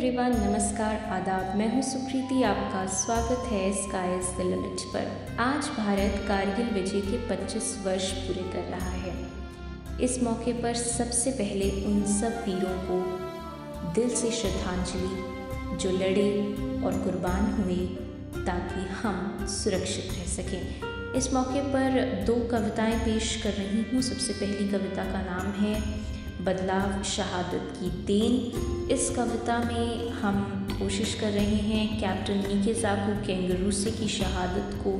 Everyone, नमस्कार, आदाब। मैं हूं सुकृति। आपका स्वागत है स्काई इज द लिमिट पर। आज भारत कारगिल विजय के 25 वर्ष पूरे कर रहा है। इस मौके पर सबसे पहले उन सब वीरों को दिल से श्रद्धांजलि जो लड़े और कुर्बान हुए ताकि हम सुरक्षित रह सकें। इस मौके पर 2 कविताएं पेश कर रही हूँ। सबसे पहली कविता का नाम है बदलाव शहादत की देन। इस कविता में हम कोशिश कर रहे हैं कैप्टन नीकेज़ाकू केंगरुसे की शहादत को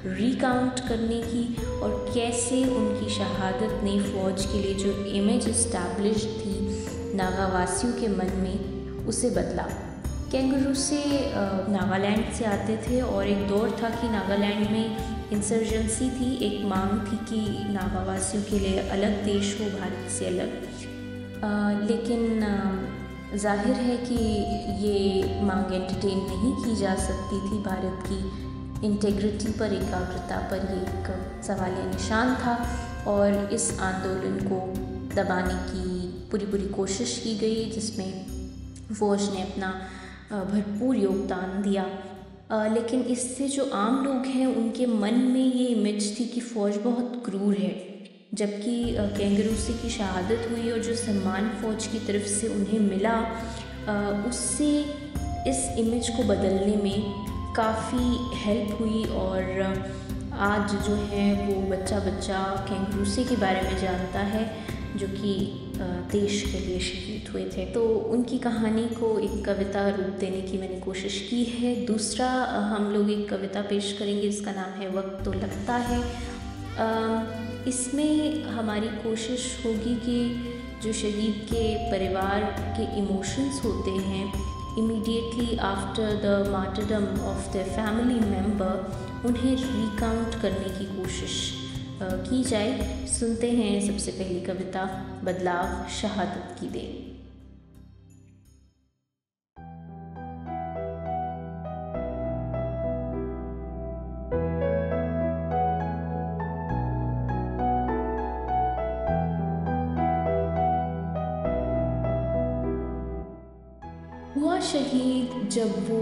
रिकाउंट करने की और कैसे उनकी शहादत ने फ़ौज के लिए जो इमेज इस्टेब्लिश थी नागावासियों के मन में उसे बदला। केंगरुसे नागालैंड से आते थे और एक दौर था कि नागालैंड में इंसर्जेंसी थी। एक मांग थी कि नागावासियों के लिए अलग देश हो, भारत से अलग। लेकिन जाहिर है कि ये मांग एंटरटेन नहीं की जा सकती थी। भारत की इंटेग्रिटी पर, एकाग्रता पर ये एक सवालिया निशान था और इस आंदोलन को दबाने की पूरी कोशिश की गई, जिसमें फ़ौज ने अपना भरपूर योगदान दिया। लेकिन इससे जो आम लोग हैं उनके मन में ये इमेज थी कि फ़ौज बहुत क्रूर है। जबकि केंगरुसे की शहादत हुई और जो सम्मान फ़ौज की तरफ से उन्हें मिला उससे इस इमेज को बदलने में काफ़ी हेल्प हुई और आज जो है वो बच्चा केंगरुसे के बारे में जानता है जो कि देश के लिए शहीद हुए थे। तो उनकी कहानी को एक कविता रूप देने की मैंने कोशिश की है। दूसरा हम लोग एक कविता पेश करेंगे जिसका नाम है वक्त तो लगता है। इसमें हमारी कोशिश होगी कि जो शहीद के परिवार के इमोशंस होते हैं immediately after the martyrdom of the family member, उन्हें रिकाउंट करने की कोशिश की जाए। सुनते हैं सबसे पहली कविता बदलाव शहादत की देन। हुआ शहीद जब वो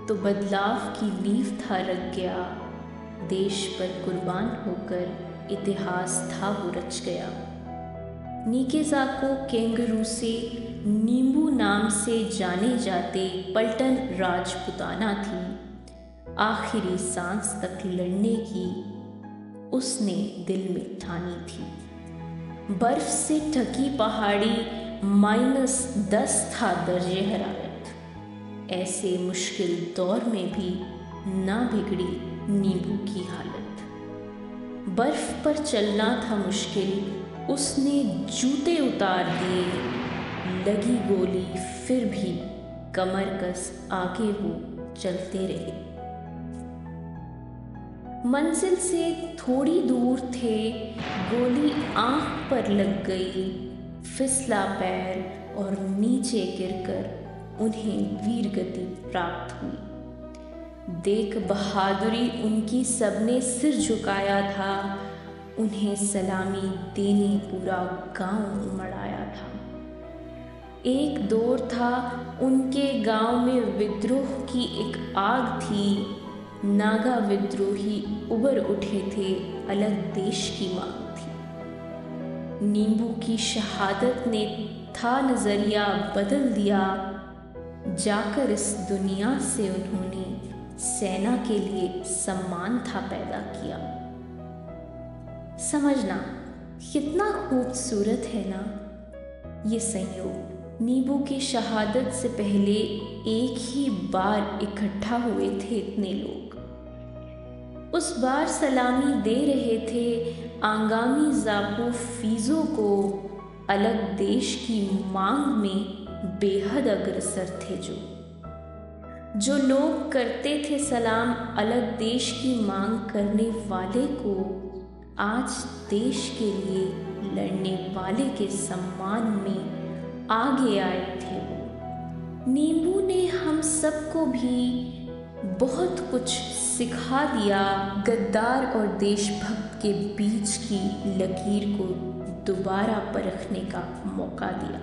तो बदलाव की नींव था रख गया, देश पर कुर्बान होकर इतिहास था वो रच गया। नीकेज़ाकू केंगरुसे नींबू नाम से जाने जाते पलटन राजपुताना थी। आखिरी सांस तक लड़ने की उसने दिल में ठानी थी। बर्फ से ढकी पहाड़ी -10 था दर्जे हरारत। ऐसे मुश्किल दौर में भी ना बिगड़ी नींबू की हालत। बर्फ पर चलना था मुश्किल, उसने जूते उतार दिए। लगी गोली फिर भी कमर कस आगे वो चलते रहे। मंजिल से थोड़ी दूर थे, गोली आंख पर लग गई। फिसला पैर और नीचे गिरकर उन्हें वीरगति प्राप्त हुई। देख बहादुरी उनकी सबने सिर झुकाया था। उन्हें सलामी देने पूरा गांव उमड़ आया था। एक दौर था उनके गांव में विद्रोह की एक आग थी। नागा विद्रोही उबर उठे थे, अलग देश की मांग थी। नींबू की शहादत ने था नजरिया बदल दिया। जाकर इस दुनिया से उन्होंने सेना के लिए सम्मान था पैदा किया। समझना कितना खूबसूरत है ना ये संयोग। नींबू की शहादत से पहले एक ही बार इकट्ठा हुए थे इतने लोग। उस बार सलामी दे रहे थे आंगामी जाकू फीजों को। अलग देश की मांग में बेहद अग्रसर थे जो लोग करते थे सलाम अलग देश की मांग करने वाले को। आज देश के लिए लड़ने वाले के सम्मान में आगे आए थे वो। नींबू ने हम सबको भी बहुत कुछ सिखा दिया। गद्दार और देशभक्त के बीच की लकीर को दोबारा परखने का मौका दिया।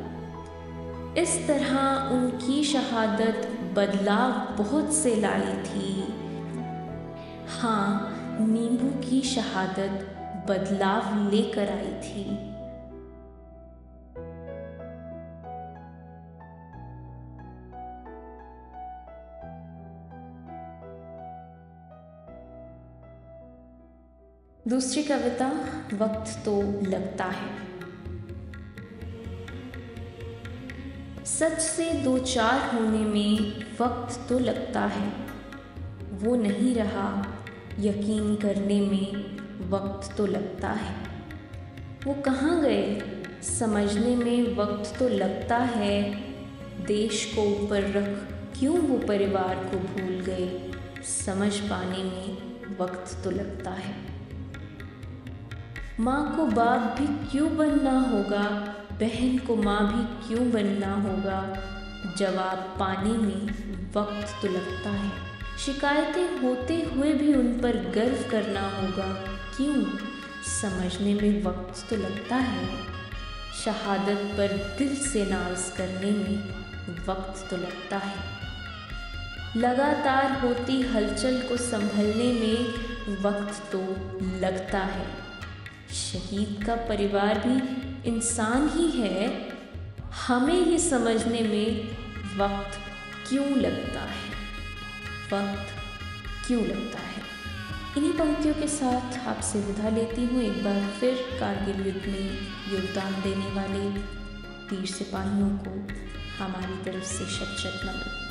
इस तरह उनकी शहादत बदलाव बहुत से लाई थी। हाँ, नींबू की शहादत बदलाव लेकर आई थी। दूसरी कविता, वक्त तो लगता है। सच से दो चार होने में वक्त तो लगता है, वो नहीं रहा यकीन करने में वक्त तो लगता है। वो कहाँ गए समझने में वक्त तो लगता है, देश को ऊपर रख क्यों वो परिवार को भूल गए, समझ पाने में वक्त तो लगता है। माँ को बाप भी क्यों बनना होगा, बहन को माँ भी क्यों बनना होगा, जवाब पाने में वक्त तो लगता है। शिकायतें होते हुए भी उन पर गर्व करना होगा, क्यों समझने में वक्त तो लगता है। शहादत पर दिल से नाज करने में वक्त तो लगता है। लगातार होती हलचल को संभलने में वक्त तो लगता है। शहीद का परिवार भी इंसान ही है, हमें ये समझने में वक्त क्यों लगता है, वक्त क्यों लगता है। इन्हीं पंक्तियों के साथ आपसे विदा लेती हूँ। एक बार फिर कारगिल युद्ध में योगदान देने वाले वीर सिपाहियों को हमारी तरफ से शत शत नमन।